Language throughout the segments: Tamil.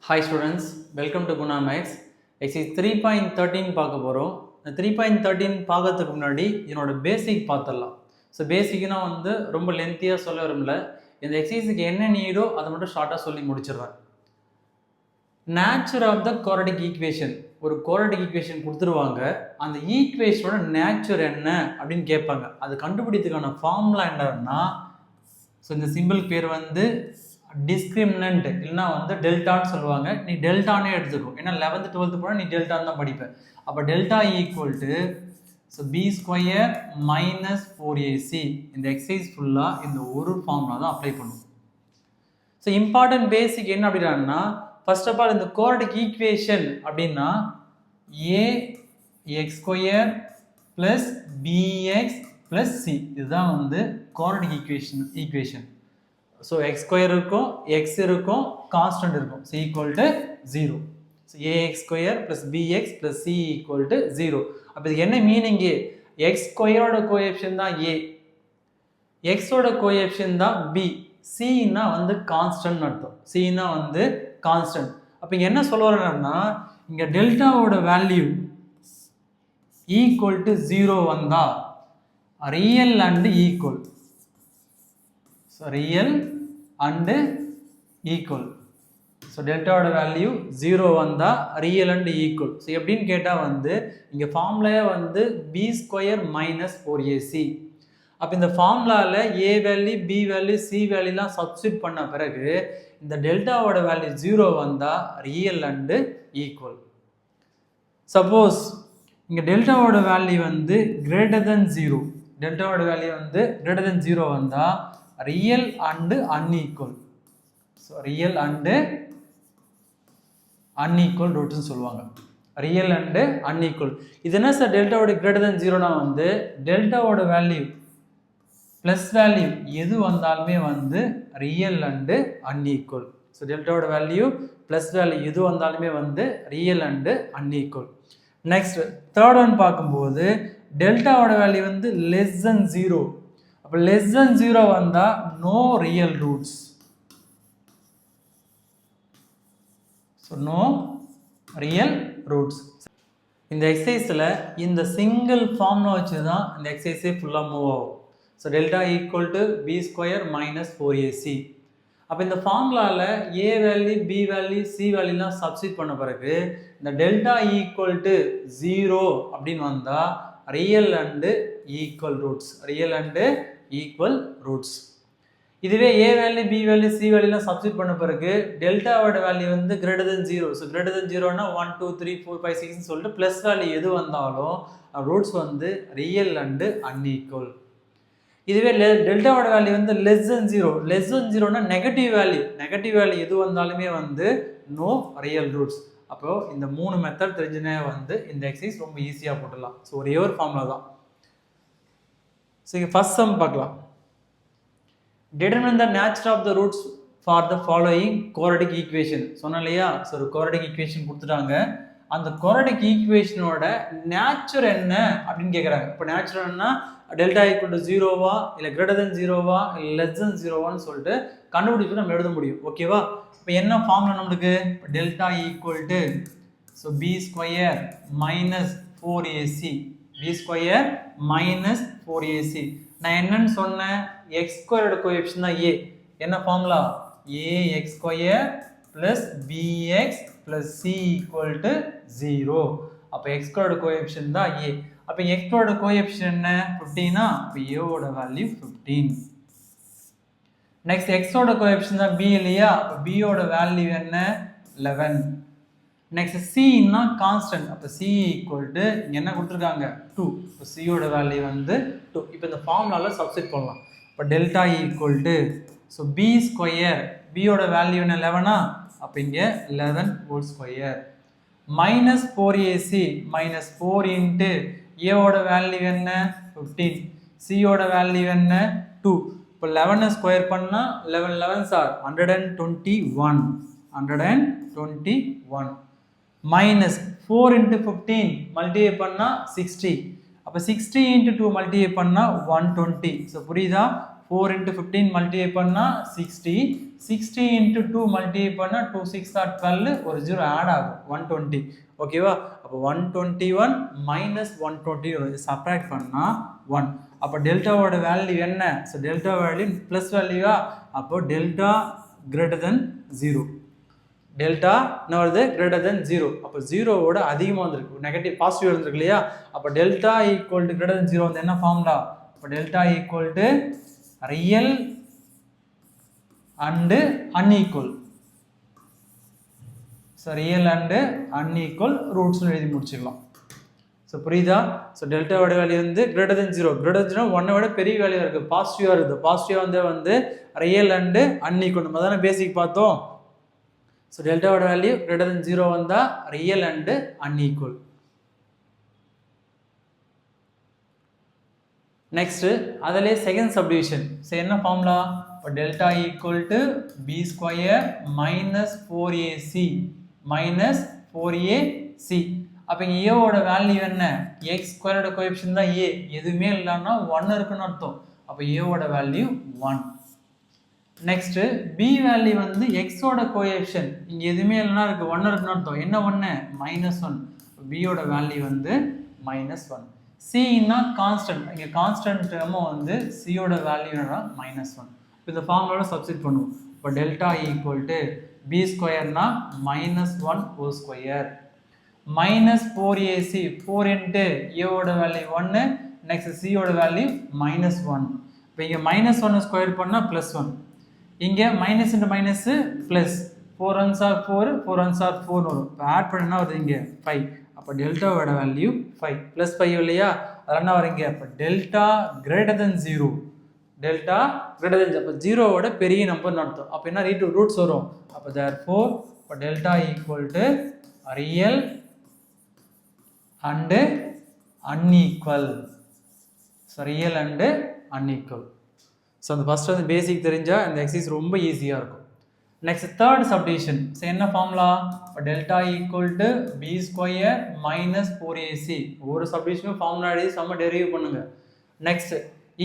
Hi students, welcome to Guna Maths. Exercise 3.13 பார்க்க போகிறோம். 3.13 பார்க்கறதுக்கு முன்னாடி என்னோட பேசிக் பார்த்துடலாம். ஸோ பேசிக்னா ரொம்ப லென்த்தியாக சொல்ல விரும்பல. இந்த எக்ஸசைஸுக்கு என்ன நீடோ அதை மட்டும் ஷார்ட்டாக சொல்லி முடிச்சிடுவேன். Nature of the quadratic equation, ஒரு குவாட்ரடிக் ஈக்குவேஷன் கொடுத்துருவாங்க. அந்த ஈக்குவேஷனோட நேச்சர் என்ன அப்படின்னு கேட்பாங்க. அது கண்டுபிடிக்கிறதுக்கான ஃபார்முலா என்னன்னா, ஸோ இந்த சிம்பிள் பேர் டிஸ்கிரிமினன்ட் இல்லைனா டெல்டான்னு சொல்லுவாங்க. நீ டெல்டானே எடுத்துக்கோ, ஏன்னா 11th 12th போனால் நீ டெல்டான்னு தான் படிப்பேன். அப்போ delta equal to B square minus 4ac. இந்த எக்ஸசைஸ் ஃபுல்லாக இந்த ஒரு ஃபார்முலா தான் அப்ளை பண்ணும். ஸோ இம்பார்ட்டன்ட் பேசிக் என்ன அப்படின்னா, ஃபர்ஸ்ட் ஆஃப் ஆல் இந்த குவாட்ரடிக் ஈக்குவேஷன் அப்படின்னா ax square plus bx plus c, இதுதான் quadratic equation. So X square இருக்கும், எக்ஸ் இருக்கும், கான்ஸ்டன்ட் இருக்கும். So equal to 0. So AX square plus BX plus C equal to 0. அப்போ இதுக்கு என்ன மீனிங்கு? எக்ஸ் ஸ்கொயரோட கோஎஃபிஷியன்ட் தான் ஏ, எக்ஸோட கோஎஃபிஷியன்ட் தான் பி, சின்னா கான்ஸ்டன்ட் அர்த்தம். சின்னா கான்ஸ்டன்ட். அப்போ இங்கே என்ன சொல்ல வரேன்னா, இங்கே டெல்டாவோட வேல்யூ ஈக்குவல் டு 0 வந்தா real and equal. So real and equal. So delta ஓட வேல்யூ 0 வந்தா real and equal. So எப்படின்னு கேட்டா இங்க ஃபார்முலாயே b ஸ்கொயர் மைனஸ் 4ac. அப்போ இந்த ஃபார்முலால a value b value c வேல்யூலாம் சப்ஸ்டிட் பண்ண பிறகு இந்த டெல்டாவோட வேல்யூ 0 வந்தா ரியல் அண்ட் ஈக்குவல். சப்போஸ் இங்க டெல்டாவோட வேல்யூ கிரேட்டர் தென் 0, டெல்டாவோட வேல்யூ கிரேட்டர் தென் 0 வந்தா real and unequal. So real and unequal roots சொல்லுவாங்க. real and unequal. இது என்ன சார்? டெல்டாவோட greater than 0னா டெல்டாவோட வேல்யூ பிளஸ் வேல்யூ எது வந்தாலுமே real and unequal. So டெல்டாவோட வேல்யூ பிளஸ் வேல்யூ எது வந்தாலுமே real and unequal. Next third one பார்க்கும்போது டெல்டாவோட வேல்யூ less than 0. அப்போ less than 0 வந்தா no real roots. So no real roots. இந்த எக்ஸசைஸில் இந்த சிங்கிள் ஃபார்முலா வச்சு தான் இந்த எக்ஸசைஸே ஃபுல்லாக மூவ் ஆகும். So delta equal to B square minus 4ac. அப்போ இந்த ஃபார்முலாவில் A value B value C வேல்யூலாம் சப்ஸ்டிட் பண்ண பிறகு இந்த டெல்டா ஈக்குவல் டு 0 அப்படின்னு வந்தால் real and equal roots, real and equal roots. இதுவே A value B value C வேல்யூலாம் சப்ஸ்டிட் பண்ண பிறகு டெல்டாவோட value greater than 0. So greater than 0னா 1 2 3 4 5 6ன்னு சொல்லிட்டு ப்ளஸ் வேல்யூ எது வந்தாலும் ரூட்ஸ் ரியல் அண்டு அன்ஈக்குவல். இதுவே டெல்டாவோட value less than 0, less than 0னா நெகட்டிவ் வேல்யூ எது வந்தாலுமே நோ ரியல் ரூட்ஸ். அப்போ இந்த 3 மெத்தட் தெரிஞ்சுனே இந்த எக்ஸசைஸ் ரொம்ப ஈஸியாக போட்டுடலாம். ஸோ ஒரே ஒரு ஃபார்முலா தான். ஸோ இங்கே ஃபர்ஸ்ட் சம் பார்க்கலாம். Determine the nature of the roots for the following quadratic equation சொன்னேன் இல்லையா? ஸோ ஒரு குவாட்ரடிக் ஈக்குவேஷன் கொடுத்துட்டாங்க. அந்த குவாட்ரடிக் ஈக்குவேஷனோட நேச்சர் என்ன அப்படின்னு கேட்குறாங்க. இப்போ நேச்சர் என்னன்னா டெல்டா ஈக்குவல் டு 0வா இல்லை கிரேட்டர் தென் 0வா இல்லை லெஸ் தென் 0வான்னு சொல்லிட்டு கண்டுபிடிச்சு நம்ம எழுத முடியும். ஓகேவா? இப்போ என்ன ஃபார்முலா நம்மளுக்கு? Delta equal to so B square minus 4ac, b square minus 4ac. நான் என்னன்னு சொன்னேன்? எக்ஸ் ஸ்கொயரோட கோஎஃபிஷியன்ட் தான் a. என்ன formula? ax square plus bx plus c equal to 0. அப்போ எக்ஸ் ஸ்கொயரோட கோஎஃபிஷியன்ட் தான் a. அப்போ எக்ஸோட கோஎஃபிஷியன்ட் என்ன? 15னா அப்போ a ஓட வேல்யூ 15. நெக்ஸ்ட் எக்ஸோட கோஎஃபிஷியன்ட் தான் b இல்லையா? அப்போ b ஓட வேல்யூ என்ன? 11. நெக்ஸ்ட் சின்னா கான்ஸ்டன்ட். அப்போ சி ஈக்குவல் டு இங்கே என்ன கொடுத்துருக்காங்க? 2. இப்போ சியோட வேல்யூ 2. இப்போ இந்த ஃபார்முலாவில் சப்ஸ்டிட் பண்ணலாம். இப்போ delta equal to so B square, பியோட வேல்யூ என்ன? 11னா அப்போ இங்கே 11 whole square minus 4ac minus 4 into ஏவோட வேல்யூ என்ன? 15, சியோட வேல்யூ என்ன? 2. இப்போ 11 ஸ்கொயர் பண்ணால் 11 11 சார் 121, 121 மைனஸ் 4 இன்ட்டு 15 மல்டிப்ளை பண்ணால் 60. அப்போ 60 இன்ட்டு 2 மல்டிப்ளை பண்ணால் 120. ஸோ புரியுதா? 4 இன்ட்டு 15 மல்டிப்ளை பண்ணால் 60, 60 into 2 multiply பண்ணா 2 6 are 12 ஒரு 0 ஆட் ஆகும் 120 ஓகேவா அப்போ 121 minus 120 சப்ட்ராக்ட் பண்ணா 1 அப்போ டெல்டாவோட வேல்யூ என்ன ஸோ டெல்டா வேல்யூ ப்ளஸ் வேல்யூவா அப்போ டெல்டா கிரேட்டர் தென் 0 டெல்டா என்ன வருது கிரேட்டர் தென் 0 அப்போ 0வோட அதிகமாக வந்திருக்கு நெகட்டிவ் பாசிட்டிவ் இருந்திருக்கு இல்லையா அப்போ delta equal to greater than 0 வந்து என்ன ஃபார்முலா அப்போ delta equal to real and unequal so real and unequal roots எழுதி முடிச்சுக்கலாம் ஸோ புரியுதா ஸோ டெல்டாவோட வேல்யூ வந்து கிரேட்டர் தென் 0 கிரேட்டர் தென் 1 விட பெரிய வேல்யூ இருக்குது பாசிட்டிவாக இருக்குது பாசிட்டிவாக வந்து ரியல் அண்டு அன்ஈக்குவல் நம்ம தானே பேசிக் பார்த்தோம் ஸோ டெல்டாவோட வேல்யூ கிரேட்டர் தென் 0 வந்தால் ரியல் அண்டு அன்ஈக்குவல் நெக்ஸ்ட் அதிலே செகண்ட் சப்டிவிஷன் ஸோ என்ன ஃபார்முலா இப்போ delta equal to B square minus 4ac minus 4ac அப்போ இங்கே ஏவோட வேல்யூ என்ன எக்ஸ் ஸ்கொயரோட கோஎஃபிஷியன்ட் தான் ஏ எதுவுமே இல்லைன்னா 1 இருக்குன்னு அர்த்தம் அப்போ ஏவோட வேல்யூ 1 நெக்ஸ்ட் பி வேல்யூ வந்து எக்ஸோட கோஎஃபிஷியன்ட் இங்கே எதுவுமே இல்லைன்னா இருக்கு 1 இருக்குன்னு அர்த்தம் என்ன 1 -1 பியோட வேல்யூ வந்து -1 சின்னா கான்ஸ்டன்ட் இங்கே கான்ஸ்டன்ட் டேர்மோ வந்து சியோட வேல்யூ என்னன்னா -1 இப்போ இந்த ஃபார்முலாவோட சப்ஸ்டிட் பண்ணுவோம் இப்போ டெல்டா ஈக்குவல் டு பி ஸ்கொயர்னா -1 whole square minus 4ac 4 into ஏவோட வேல்யூ 1 நெக்ஸ்ட் சியோட வேல்யூ -1 இப்போ இங்கே -1 ஸ்கொயர் பண்ணால் +1 இங்கே minus into minus plus 4 1s are 4 4 1s are 4 வரும் இப்போ ஆட் பண்ணா வருது இங்கே 5 அப்போ டெல்டாவோட வேல்யூ 5 ப்ளஸ் 5 இல்லையா அதெல்லாம் என்ன வருங்க அப்போ delta greater than 0 delta greater than அப்போ 0வோட பெரிய நம்பர்னு அர்த்தம் அப்போ என்ன ரூட்ஸ் வரும் அப்போ therefore இப்போ delta equal to real and unequal so real and unequal so the first one basic தெரிஞ்சா இந்த எக்ஸசைஸ் ரொம்ப ஈஸியா இருக்கும் next third subdivision so என்ன formula delta equal to b square minus 4ac ஒரு சப்டிவிஷன் ஃபார்முலா எழுதி சம டெரைவ் பண்ணுங்க next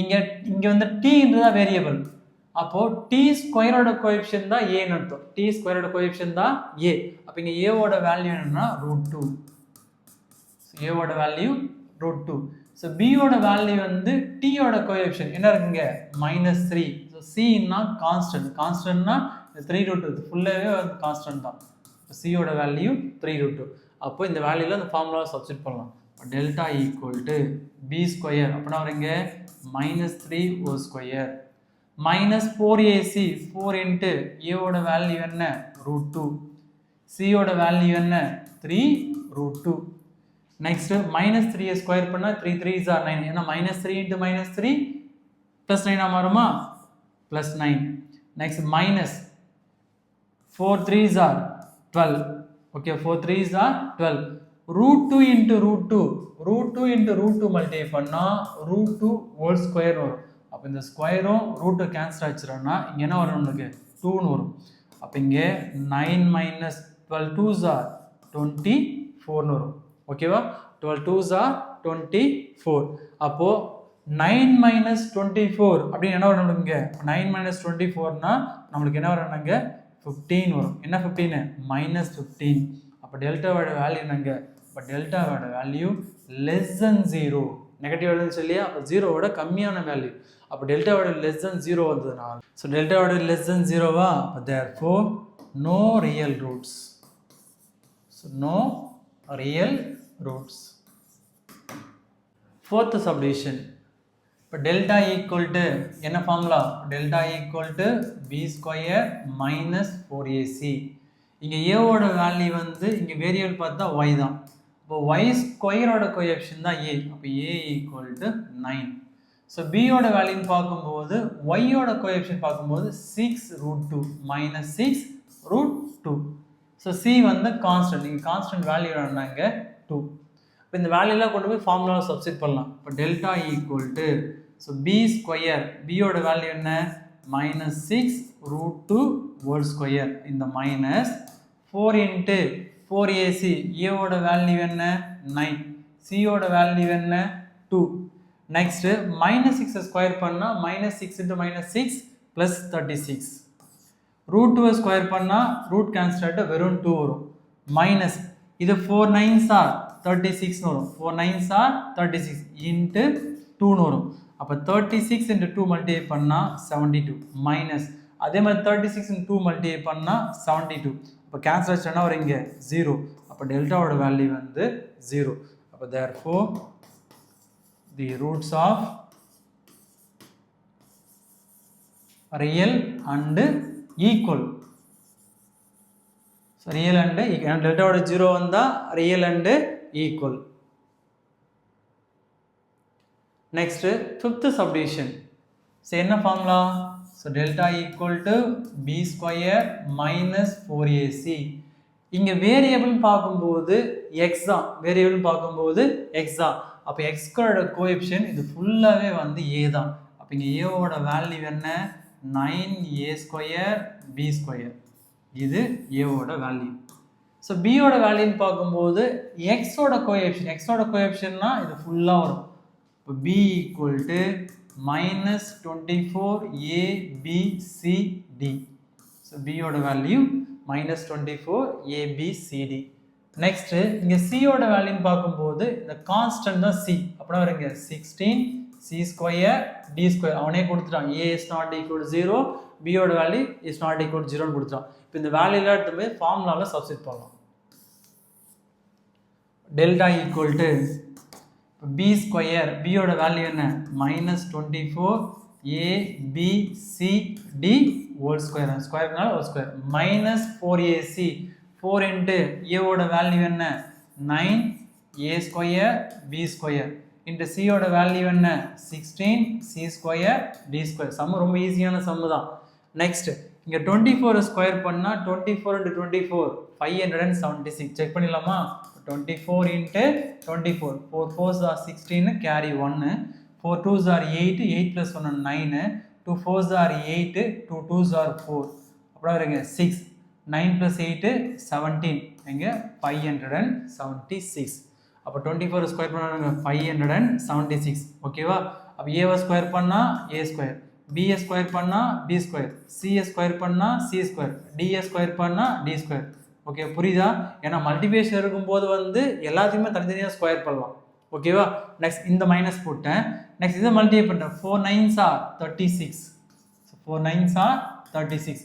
இங்க வந்து t ன்றதா வேரியபிள் அப்போ t ஸ்கொயரோட கோஎஃபிஷியன்ட் தான் a ன்னு அர்த்தம் t ஸ்கொயரோட கோஎஃபிஷியன்ட் தான் a அப்ப இங்க a ஓட வேல்யூ என்னன்னா √2 a ஓட வேல்யூ √2 so b ஓட வேல்யூ வந்து t ஓட கோஎஃபிஷியன்ட் என்ன இருக்குங்க -3 so c ன்னா கான்ஸ்டன்ட்னா 3√2 ஃபுல்லாவே கான்ஸ்டன்ட் தான் c ஓட வேல்யூ 3√2 அப்போ இந்த வேல்யூல அந்த ஃபார்முலாவை சப்ஸ்டிட் பண்ணலாம் delta equal to b square அப்படினா வரங்க -3 whole square -4ac 4 into a ஓட வேல்யூ என்ன √2 c ஓட வேல்யூ என்ன 3√2 next -3 ஸ்கொயர் பண்ணா 3 3s are 9 ஏனா -3 into -3 +9 மாறுமா +9 next minus 4 3s are 12 okay 4 3s are 12 √2 into √2 multiply பண்ணா √2 whole square வரும் அப்ப இந்த ஸ்கொயரும் √2 கேன்சல் ஆச்சுறனா இங்க என்ன வரும் உங்களுக்கு 2 ன்னு வரும் அப்ப இங்க 9 minus 12 2s are 24 ன்னு வரும் ஓகேவா 12 2s are 24 அப்போ 9 minus 24 அப்படி என்ன வரும் நமக்கு 9 minus 24 னா நமக்கு என்ன வரும்ங்க 15 வரும் என்ன 15 -15 அப்ப டெல்டாவோட வேல்யூ என்னங்க அப்ப டெல்டாவோட value less than 0 negative value சொல்லியா அப்ப 0 விட கம்மியான வேல்யூ அப்ப டெல்டாவோட less than 0 வந்ததுனால சோ டெல்டாவோட less than 0 வா therefore no real roots so no real roots fourth subdivision இப்போ delta equal to என்ன formula delta equal to b square minus 4ac இங்க a ஓட வேல்யூ வந்து இங்க வேரியபிள் பார்த்தா y தான் அப்போ y ஸ்கொயரோட கோஎஃபிஷியன்ட் தான் a அப்போ a equal to 9 so b ஓட வேல்யூ பார்க்கும்போது y ஓட கோஎஃபிஷியன்ட் பார்க்கும்போது 6√2 -6√2 so c வந்து கான்ஸ்டன்ட் இங்க கான்ஸ்டன்ட் வேல்யூ என்னங்க 2 இப்போ இந்த வேல்யூலாம் கொண்டு போய் ஃபார்முலாவை சப்ஸ்டிட் பண்ணலாம் இப்போ delta equal to so B square பியோட வேல்யூ என்ன -6√2 ஹோல் ஸ்கொயர் இந்த -4 into 4ac ஏவோட வேல்யூ என்ன 9 சியோட வேல்யூ என்ன 2 நெக்ஸ்ட் -6 ஸ்கொயர் பண்ணா -6 into -6 +36 ரூட் 2 ஸ்கொயர் பண்ணால் ரூட் கேன்சல் ஆகிட்டு வெறும் 2 வரும். மைனஸ் இது 4 9s are 36 வரும். 4 9s are 36 இன்ட்டு 2 வரும். அப்போ 36 இன்ட்டு 2 மல்டிப்ளை பண்ணால் 72 மைனஸ் அதே மாதிரி 36 இன்ட்டு 2 மல்டிப்ளை பண்ணால் 72. அப்போ கேன்சல் ஆச்சுன்னா வரும் இங்கே 0. அப்போ டெல்டாவோட வேல்யூ வந்து 0. அப்போ therefore the roots of real and equal. So real and equal. Delta ஓட 0 வந்தா real and equal. Next fifth subdivision. So என்ன formula? So delta equal to b square minus 4ac. இங்க வேரியபிள் பார்க்கும்போது x தான். வேரியபிள் பார்க்கும்போது x தான். அப்ப x ஸ்கொயரோட கோஎஃபிஷியன்ட் இது ஃபுல்லாவே வந்து a தான். அப்ப இங்க a ஓட வேல்யூ என்ன? 9a square b square. இது a ஓட வேல்யூ. ஸோ b ஓட வேல்யூன்னு பார்க்கும்போது x ஓட கோஎஃபிஷியன்ட்னா இது ஃபுல்லா வரும். இப்போ b equal to minus 24 a b c d. So b ஓட value minus 24 a b c d. Next இங்க c ஓட வேல்யூன்னு பார்க்கும்போது இந்த கான்ஸ்டன்ட் தான் c. அப்படின்னா வருங்க 16 c square d square. அவனே கொடுத்துட்டான் a is not equal to 0, b ஓட value is not equal to 0 ன்னு கொடுத்துட்டான். இப்போ இந்த வேல்யூல எடுத்து போய் ஃபார்முலால சப்ஸ்டிட் பண்ணலாம். Delta equal to b square, b ஓட வேல்யூ என்ன? minus 24 a b c d whole square. ஸ்கொயர்னால whole square minus 4ac. 4 into a ஓட வேல்யூ என்ன? 9 a square b square into c ஓட வேல்யூ என்ன? 16 c square d square. Sum ரொம்ப ஈஸியான சம் தான். நெக்ஸ்ட் இங்க 24 ஸ்கொயர் பண்ணா 24 into 24 576. செக் பண்ணிடலாமா? 24 into 24 4 4s are 16 carry 1 4 2s are 8 8 plus 1 9 2 4s are 8 2 2s are 4 அப்படியே வருங்க 6 9 plus 8 17 எங்க 576. அப்ப 24 ஸ்கொயர் பண்ணாங்க 576. ஓகேவா? அப்ப a வை ஸ்கொயர் பண்ணா a ஸ்கொயர், b யை ஸ்கொயர் பண்ணா b ஸ்கொயர், c யை ஸ்கொயர் பண்ணா c ஸ்கொயர், d யை ஸ்கொயர் பண்ணா d ஸ்கொயர். ஓகே, புரியுதா? ஏன்னா மல்டிபிகேஷன் இருக்கும்போது வந்து எல்லாத்தையுமே தனித்தனியாக ஸ்கொயர் பண்ணலாம். ஓகேவா? நெக்ஸ்ட் இந்த மைனஸ் போட்டேன். நெக்ஸ்ட் இதை மல்டிப்ளை பண்ணிட்டேன். 4 9s are 36. 4 9s are 36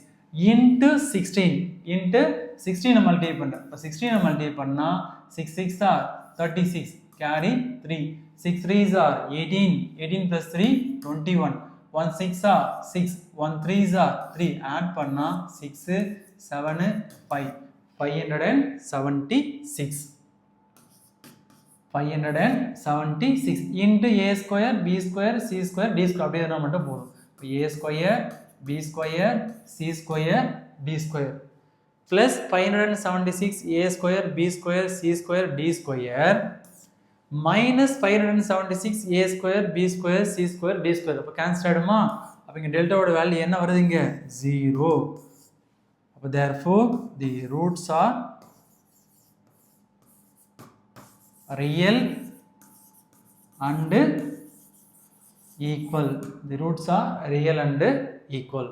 into 16 into 16 multiply பண்ணுறேன். இப்போ 16 மல்டிப்ளை பண்ணால் 6 6 are 36 carry 3 6 3s are 18 18 plus 3 21 1 6 are 6 1 3s are 3 add பண்ணால் 6 7 5 576. 576 into a square b square c square d square அப்படியே இருந்தால் மட்டும் போதும். இப்போ a square b square c square d square plus 576 a square b square c square d square minus 576 a square b square c square d square. அப்போ கேன்சல் ஆகிடுமா? அப்போ இங்கே டெல்டாவோட வேல்யூ என்ன வருது? இங்கே 0. Therefore, the roots are real and equal. The roots are real and equal.